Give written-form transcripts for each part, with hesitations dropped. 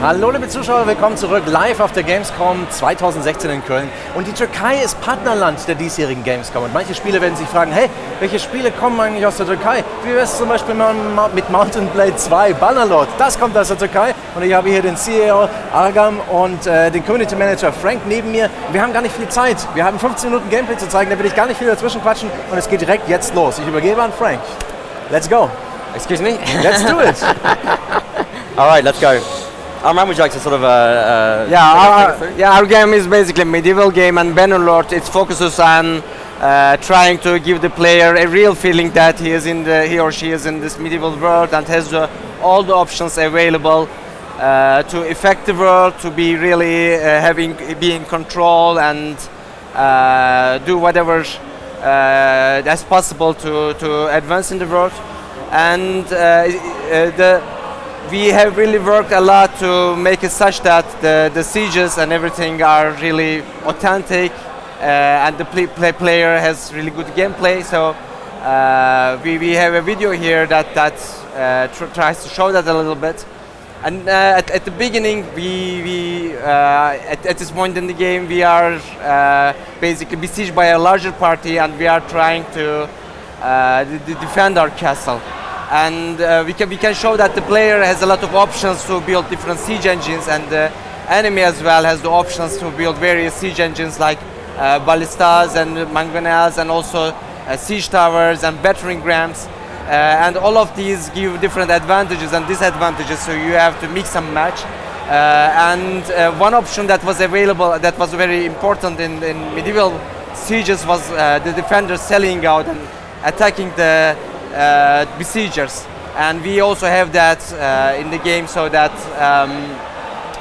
Hallo liebe Zuschauer, willkommen zurück live auf der Gamescom 2016 in Köln. Und die Türkei ist Partnerland der diesjährigen Gamescom. Und manche Spiele werden sich fragen, hey, welche Spiele kommen eigentlich aus der Türkei? Wie wäre es zum Beispiel mit Mount Blade 2, Bannerlord? Das kommt aus der Türkei. Und ich habe hier den CEO Argam und den Community Manager Frank neben mir. Wir haben gar nicht viel Zeit. Wir haben 15 Minuten Gameplay zu zeigen, da will ich gar nicht viel dazwischen quatschen. Und es geht direkt jetzt los. Ich übergebe an Frank. Let's go. Excuse me? Let's do it. All right, let's go. Would you like to sort of our game is basically a medieval game, and Bannerlord it focuses on trying to give the player a real feeling that he or she is in this medieval world and has all the options available to affect the world, to be really be in control and do whatever that's possible to advance in the world. And we have really worked a lot to make it such that the sieges and everything are really authentic, and the player has really good gameplay. So we have a video here that tries to show that a little bit. And at the beginning, at this point in the game, we are basically besieged by a larger party, and we are trying to defend our castle. And we can show that the player has a lot of options to build different siege engines, and the enemy as well has the options to build various siege engines like ballistas and mangonels, and also siege towers and battering rams. And all of these give different advantages and disadvantages, so you have to mix and match. And one option that was available, that was very important in medieval sieges, was the defenders selling out and attacking the besiegers, and we also have that in the game, so that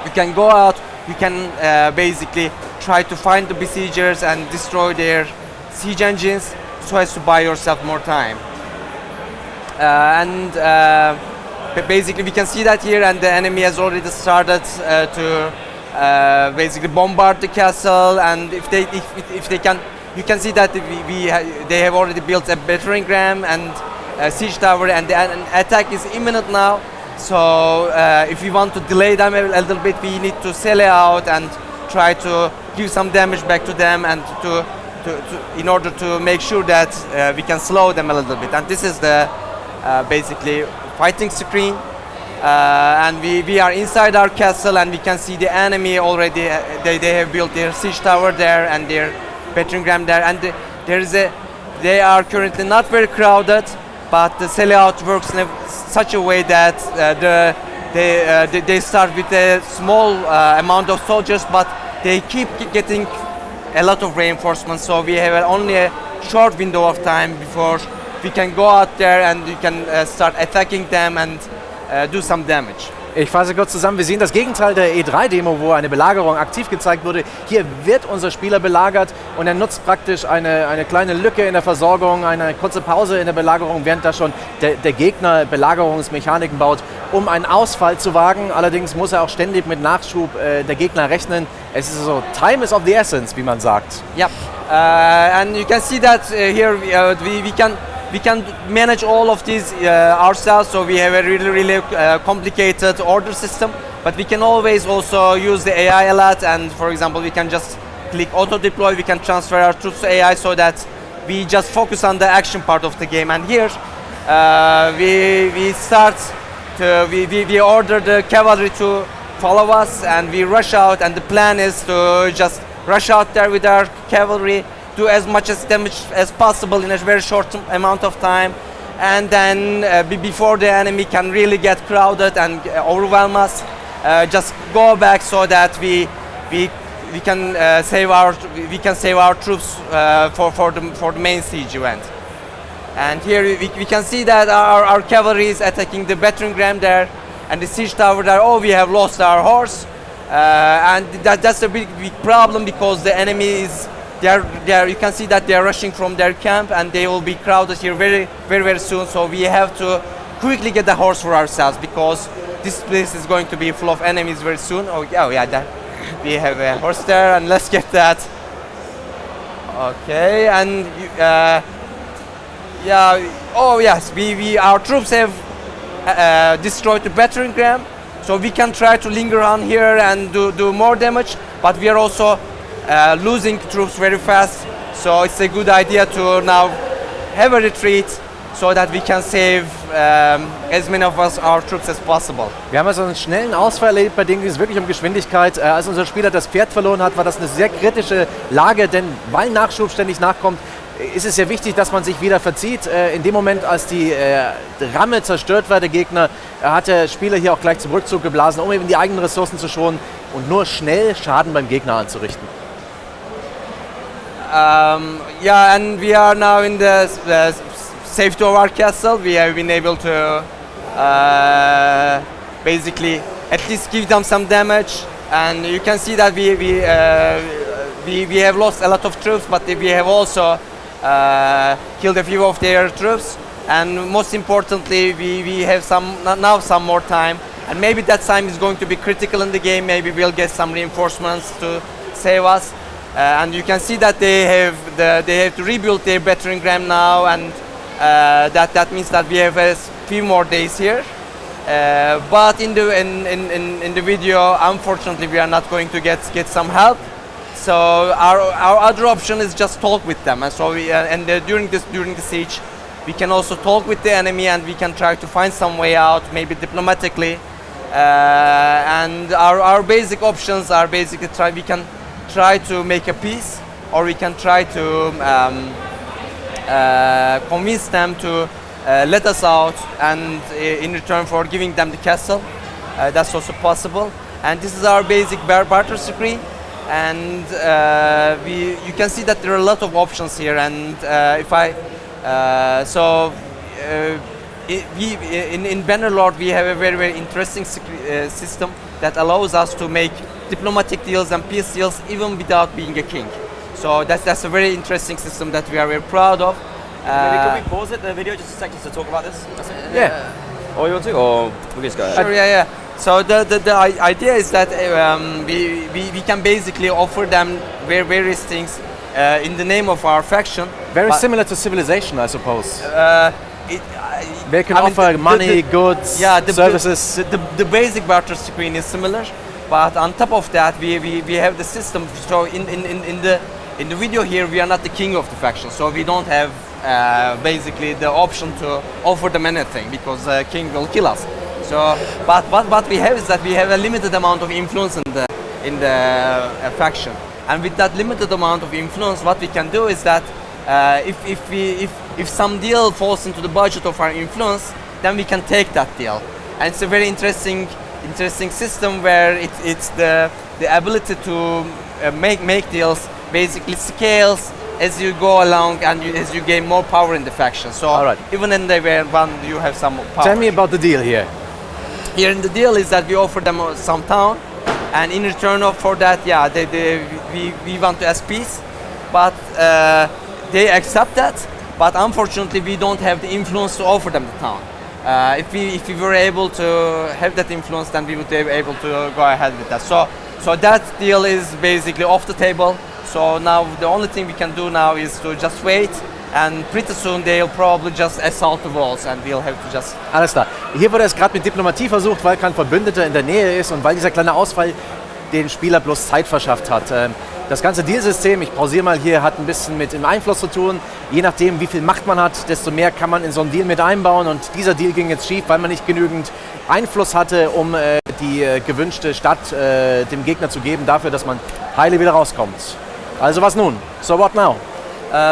you can go out, you can basically try to find the besiegers and destroy their siege engines so as to buy yourself more time. Basically we can see that here, and the enemy has already started to basically bombard the castle, and if they can, you can see that they have already built a battering ram and siege tower, and the attack is imminent now. So if we want to delay them a little bit, we need to sell out and try to give some damage back to them, and in order to make sure that we can slow them a little bit. And this is the basically fighting screen, and we are inside our castle, and we can see the enemy already. They have built their siege tower there and their battering ram there, and they are currently not very crowded. But the sellout works in such a way that they start with a small amount of soldiers, but they keep getting a lot of reinforcements. So we have only a short window of time before we can go out there and we can start attacking them and do some damage. Ich fasse kurz zusammen, wir sehen das Gegenteil der E3-Demo, wo eine Belagerung aktiv gezeigt wurde. Hier wird unser Spieler belagert, und er nutzt praktisch eine kleine Lücke in der Versorgung, eine kurze Pause in der Belagerung, während da schon der Gegner Belagerungsmechaniken baut, um einen Ausfall zu wagen. Allerdings muss er auch ständig mit Nachschub der Gegner rechnen. Es ist so, time is of the essence, wie man sagt. Yep, and you can see that here we can manage all of these ourselves, so we have a really complicated order system, but we can always also use the AI a lot, and for example we can just click auto deploy, we can transfer our troops to AI so that we just focus on the action part of the game. And here we order the cavalry to follow us, and we rush out, and the plan is to just rush out there with our cavalry, do as much damage as possible in a very short amount of time, and then before the enemy can really get crowded and overwhelm us, just go back so that we can save our troops for the main siege event. And here we can see that our cavalry is attacking the battering ram there and the siege tower there. Oh, we have lost our horse, and that's a big problem, because the enemy is. You can see that they are rushing from their camp, and they will be crowded here very soon. So we have to quickly get the horse for ourselves, because this place is going to be full of enemies very soon. Oh yeah, we have a horse there, and let's get that. Okay, and yeah. Oh yes, our troops have destroyed the battering ram. So we can try to linger on here and do more damage, but we are also losing troops very fast. So it's a good idea to now have a retreat so that we can save as many of us our troops as possible. Wir haben also einen schnellen Ausfall erlebt, bei dem ging es wirklich um Geschwindigkeit. Als unser Spieler das Pferd verloren hat, war das eine sehr kritische Lage, denn weil Nachschub ständig nachkommt, ist es ja wichtig, dass man sich wieder verzieht. In dem Moment, als die Ramme zerstört war, der Gegner, hat der Spieler hier auch gleich zum Rückzug geblasen, um eben die eigenen Ressourcen zu schonen und nur schnell Schaden beim Gegner anzurichten. Yeah, and we are now in the safety of our castle. We have been able to basically at least give them some damage, and you can see that we have lost a lot of troops, but we have also killed a few of their troops, and most importantly we have now some more time, and maybe that time is going to be critical in the game. Maybe we'll get some reinforcements to save us, and you can see that they have to rebuild their battering ram now, and that means that we have a few more days here. But in the video, unfortunately, we are not going to get some help. So our other option is just talk with them, and so during the siege, we can also talk with the enemy, and we can try to find some way out, maybe diplomatically. And our basic options are basically we can try to make a peace, or we can try to convince them to let us out, and in return for giving them the castle. That's also possible. And this is our basic barter screen. And you can see that there are a lot of options here. And in Bannerlord we have a very interesting system that allows us to make diplomatic deals and peace deals even without being a king. So that's a very interesting system that we are very proud of. Maybe can we pause it, the video, just a second to talk about this? Yeah. Or you want to, or we just go ahead? Sure, yeah. So the idea is that we can basically offer them various things in the name of our faction. Very similar to Civilization, I suppose. They can I mean, offer money, goods, services. The basic barter screen is similar, but on top of that, we have the system. So in the video here, we are not the king of the faction, so we don't have basically the option to offer them anything, because king will kill us. So, but what we have is that we have a limited amount of influence in the faction, and with that limited amount of influence, what we can do is that if some deal falls into the budget of our influence, then we can take that deal, and it's a very interesting system where it's the ability to make deals basically scales as you go along and as you gain more power in the faction. So even in the one you have some power. Tell me about the deal here. Here in the deal is that we offer them some town, and in return for that, yeah, we want to ask peace, but they accept that. But unfortunately, we don't have the influence to offer them the town. If we were able to have that influence, then we would be able to go ahead with that. So that deal is basically off the table. So now the only thing we can do now is to just wait, and pretty soon they'll probably just assault the walls, and we'll have to just... Alles klar. Hier wurde es gerade mit Diplomatie versucht, weil kein Verbündeter in der Nähe ist und weil dieser kleine Ausfall den Spieler bloß Zeit verschafft hat. Das ganze Dealsystem, ich pausiere mal hier, hat ein bisschen mit dem Einfluss zu tun. Je nachdem, wie viel Macht man hat, desto mehr kann man in so einen Deal mit einbauen. Und dieser Deal ging jetzt schief, weil man nicht genügend Einfluss hatte, um die gewünschte Stadt dem Gegner zu geben, dafür, dass man heile wieder rauskommt. Also was nun? So what now?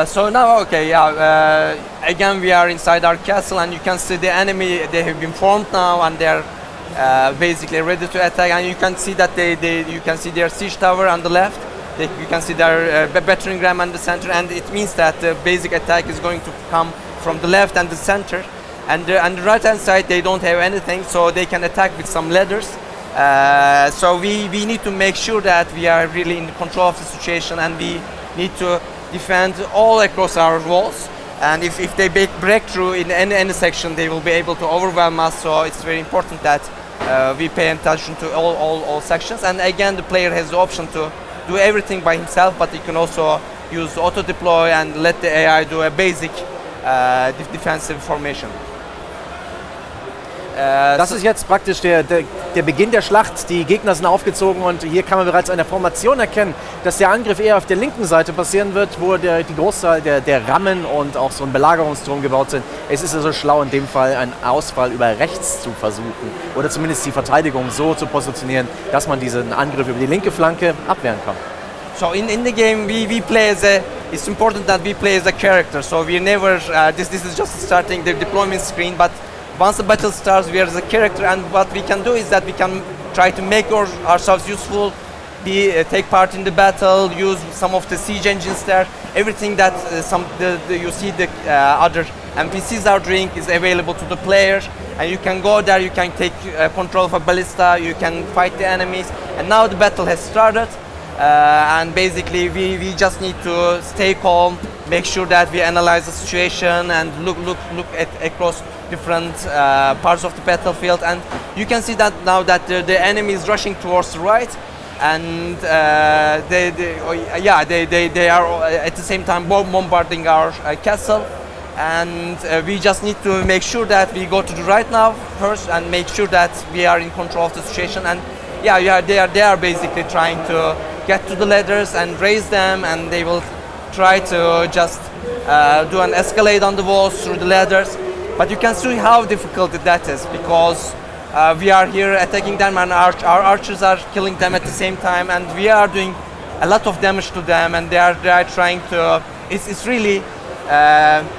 So now, okay, yeah. Again, we are inside our castle, and you can see the enemy. They have been formed now, and they're basically ready to attack. And you can see that you can see their siege tower on the left. You can see their battering ram in the center, and it means that the basic attack is going to come from the left and the center. And on the right hand side, they don't have anything, so they can attack with some ladders. So we need to make sure that we are really in control of the situation, and we need to defend all across our walls. And if they break through in any section, they will be able to overwhelm us. So it's very important that we pay attention to all sections. And again, the player has the option to do everything by himself, but he can also use auto deploy and let the AI do a basic defensive formation. Das ist jetzt praktisch der Beginn der Schlacht. Die Gegner sind aufgezogen und hier kann man bereits an der Formation erkennen, dass der Angriff eher auf der linken Seite passieren wird, wo die Großzahl der Rammen und auch so ein Belagerungsturm gebaut sind. Es ist also schlau, in dem Fall einen Ausfall über rechts zu versuchen oder zumindest die Verteidigung so zu positionieren, dass man diesen Angriff über die linke Flanke abwehren kann. So in the game we play it's important that we play as a character. So we never this is just starting the deployment screen, but once the battle starts, we are as a character, and what we can do is that we can try to make ourselves useful, take part in the battle, use some of the siege engines there. Everything that you see the other NPCs are doing is available to the players, and you can go there, you can take control of a ballista, you can fight the enemies, and now the battle has started. And basically we just need to stay calm, make sure that we analyze the situation and look at across different parts of the battlefield, and you can see that now that the enemy is rushing towards the right, and they are at the same time bombarding our castle, and we just need to make sure that we go to the right now first and make sure that we are in control of the situation. And they are basically trying to get to the ladders and raise them, and they will try to just do an escalade on the walls through the ladders. But you can see how difficult that is, because we are here attacking them and our archers are killing them at the same time, and we are doing a lot of damage to them, and they are trying to, it's really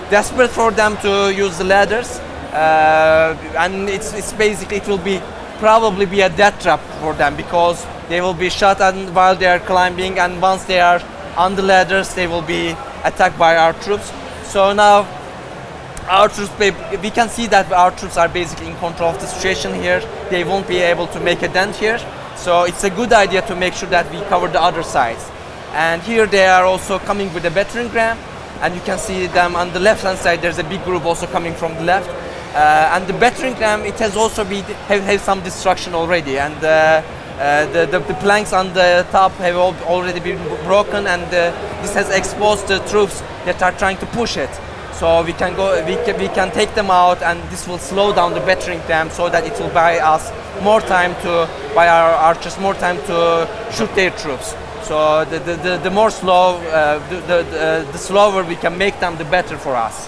desperate for them to use the ladders, and it's basically, it will probably be a death trap for them, because they will be shot while they are climbing, and once they are on the ladders they will be attacked by our troops. So now our troops, we can see that our troops are basically in control of the situation here. They won't be able to make a dent here, so it's a good idea to make sure that we cover the other sides. And here they are also coming with a battering ram, and you can see them on the left hand side. There's a big group also coming from the left, and the battering ram, it has also have some destruction already, and the planks on the top have already been broken, and this has exposed the troops that are trying to push it. So we can take them out, and this will slow down the battering ram, so that it will buy us more time buy our archers more time to shoot their troops. So the more slow, the slower we can make them, the better for us.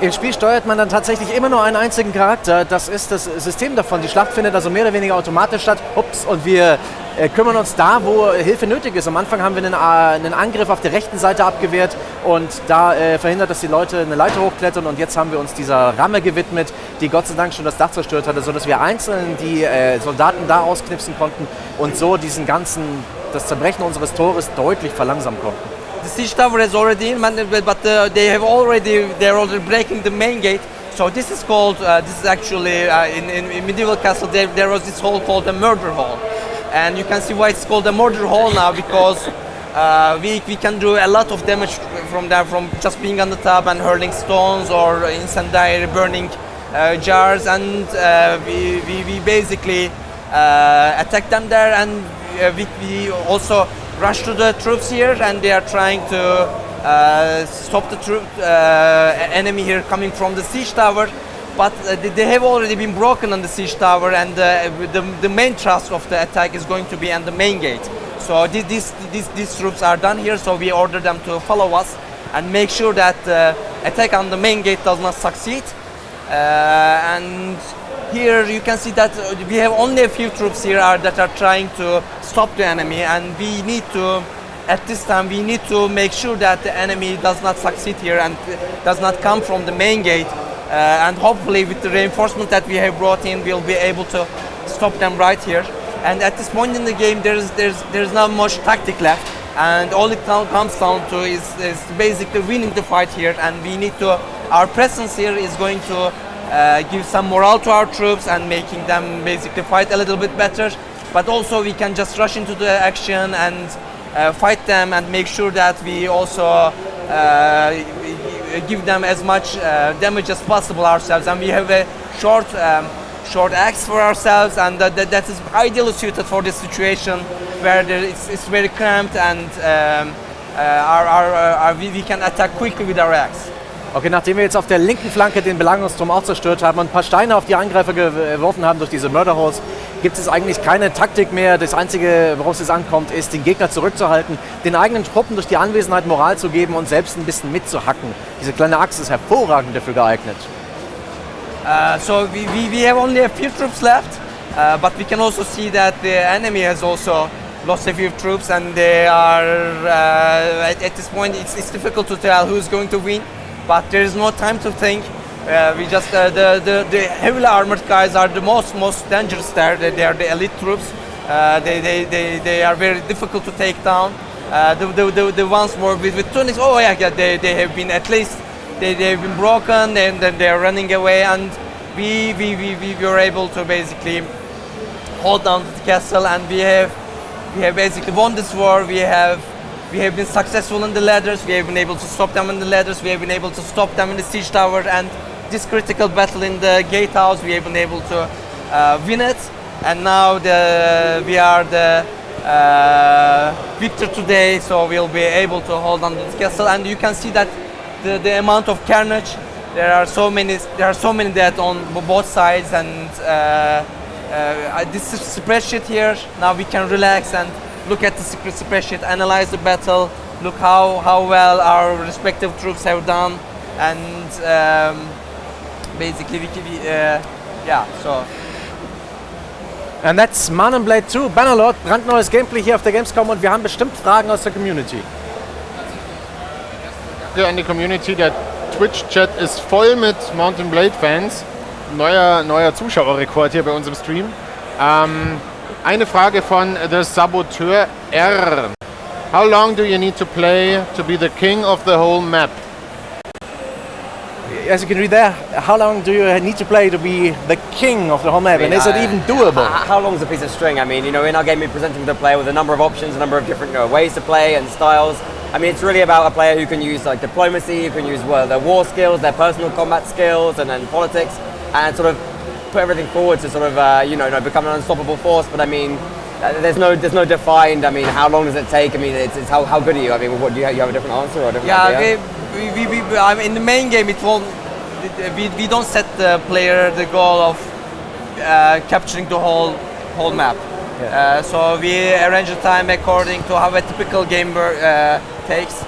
Im Spiel steuert man dann tatsächlich immer nur einen einzigen Charakter. Das ist das System davon. Die Schlacht findet also mehr oder weniger automatisch statt. Und wir kümmern uns da, wo Hilfe nötig ist. Am Anfang haben wir einen Angriff auf der rechten Seite abgewehrt und da verhindert, dass die Leute eine Leiter hochklettern. Und jetzt haben wir uns dieser Ramme gewidmet, die Gott sei Dank schon das Dach zerstört hatte, sodass wir einzeln die Soldaten da ausknipsen konnten und so das Zerbrechen unseres Tores deutlich verlangsamen konnten. The siege tower is already in, but they're already breaking the main gate. So this is called, this is actually in medieval castle there was this hall called the murder hall, and you can see why it's called the murder hall now, because we can do a lot of damage from there, from just being on the top and hurling stones or incendiary burning jars, and we basically attack them there, and we also rush to the troops here, and they are trying to stop the enemy here coming from the siege tower, but they have already been broken on the siege tower, and the main thrust of the attack is going to be on the main gate. So these troops are done here, so we order them to follow us and make sure that the attack on the main gate does not succeed. And here you can see that we have only a few troops here that are trying to stop the enemy, and we need to, at this time, we need to make sure that the enemy does not succeed here and does not come from the main gate. And hopefully with the reinforcement that we have brought in, we'll be able to stop them right here. And at this point in the game, there's not much tactic left, and all it comes down to is basically winning the fight here, and we need to, our presence here is going to give some morale to our troops and making them basically fight a little bit better, but also we can just rush into the action and fight them and make sure that we also give them as much damage as possible ourselves. And we have a short axe for ourselves, and that is ideally suited for this situation where it's very cramped, and we can attack quickly with our axe. Okay, nachdem wir jetzt auf der linken Flanke den Belagerungsturm auch zerstört haben und ein paar Steine auf die Angreifer geworfen haben durch diese Mörderhaus, gibt es eigentlich keine Taktik mehr. Das Einzige, worauf es ankommt, ist, den Gegner zurückzuhalten, den eigenen Truppen durch die Anwesenheit Moral zu geben und selbst ein bisschen mitzuhacken. Diese kleine Axt ist hervorragend dafür geeignet. So we have only a few troops left, but we can also see that the enemy has also lost a few troops, and they are at this point it's difficult to tell who's going to win, but there is no time to think. We just the heavily armored guys are the most dangerous there. They are the elite troops. They are very difficult to take down. The ones more with tunics, oh yeah, they have been at least. They have been broken, and then they are running away, and we were able to basically hold down to the castle, and we have basically won this war. We have been successful in the ladders. We have been able to stop them in the ladders. We have been able to stop them in the siege tower, and this critical battle in the gatehouse, we have been able to win it. And now we are the victor today, so we'll be able to hold on to the castle, and you can see that. The amount of carnage, there are so many dead on both sides, and this is spreadsheet here. Now we can relax and look at the spreadsheet, analyze the battle, look how well our respective troops have done, and basically yeah. So. And that's Mount Blade 2, Bannerlord, brandneues Gameplay hier auf der Gamescom, und wir haben bestimmt Fragen aus der Community. An die Community, der Twitch-Chat ist voll mit Mount Blade Fans. Neuer Zuschauerrekord hier bei uns im Stream. Eine Frage von The Saboteur R. How long do you need to play to be the king of the whole map? As you can read there, how long do you need to play to be the king of the whole map? And is it even doable? How long is a piece of string? I mean, in our game we're presenting the player with a number of options, a number of different ways to play and styles. I mean, it's really about a player who can use like diplomacy, who can use their war skills, their personal combat skills, and then politics, and sort of put everything forward to sort of become an unstoppable force. But I mean, there's no defined. I mean, how long does it take? I mean, it's how good are you? I mean, what do you have a different answer or a different idea? We I mean, in the main game it won't. We don't set the player the goal of capturing the whole map. Yeah. So we arrange the time according to how a typical gamer takes,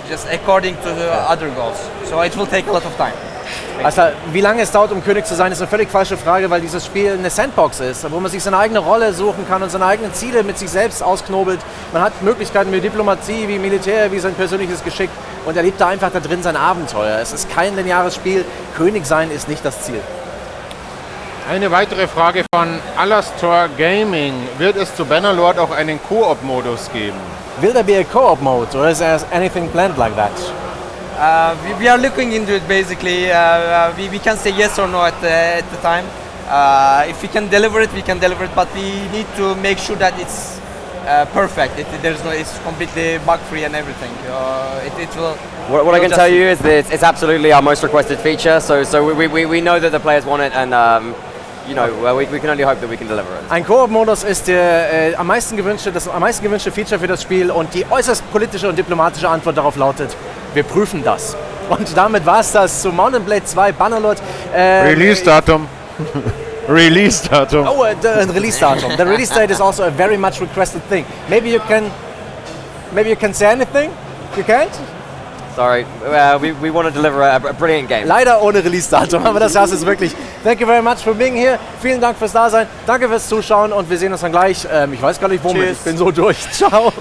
just according to the other goals. So it will take a lot of time. Also, wie lange es dauert, um König zu sein, ist eine völlig falsche Frage, weil dieses Spiel eine Sandbox ist, wo man sich seine eigene Rolle suchen kann und seine eigenen Ziele mit sich selbst ausknobelt. Man hat Möglichkeiten wie Diplomatie, wie Militär, wie sein persönliches Geschick, und erlebt da einfach da drin sein Abenteuer. Es ist kein lineares Spiel. König sein ist nicht das Ziel. Eine weitere Frage von Alastor Gaming. Wird es zu Bannerlord auch einen Koop-Modus geben? Will there be a co-op mode, or is there anything planned like that? We are looking into it basically. We can say yes or no at the time. If we can deliver it, we can deliver it, but we need to make sure that it's perfect. It's completely bug-free and everything. It will. What I can tell you is that it's absolutely our most requested feature. So we know that the players want it, and we can only hope that we can deliver it. Ein Koop-Modus ist das am meisten gewünschte Feature für das Spiel, und die äußerst politische und diplomatische Antwort darauf lautet: Wir prüfen das. Und damit war es das zu Mount Blade 2 Bannerlord. Release-Datum. Release-Datum. Oh, the Release-Datum. The release date is also a very much requested thing. Maybe you can say anything? You can't? Sorry, we want to deliver a brilliant game. Leider ohne Release-Datum, aber das heißt es wirklich. Thank you very much for being here. Vielen Dank fürs Dasein. Danke fürs Zuschauen, und wir sehen uns dann gleich. Ich weiß gar nicht womit. Ich bin so durch. Ciao.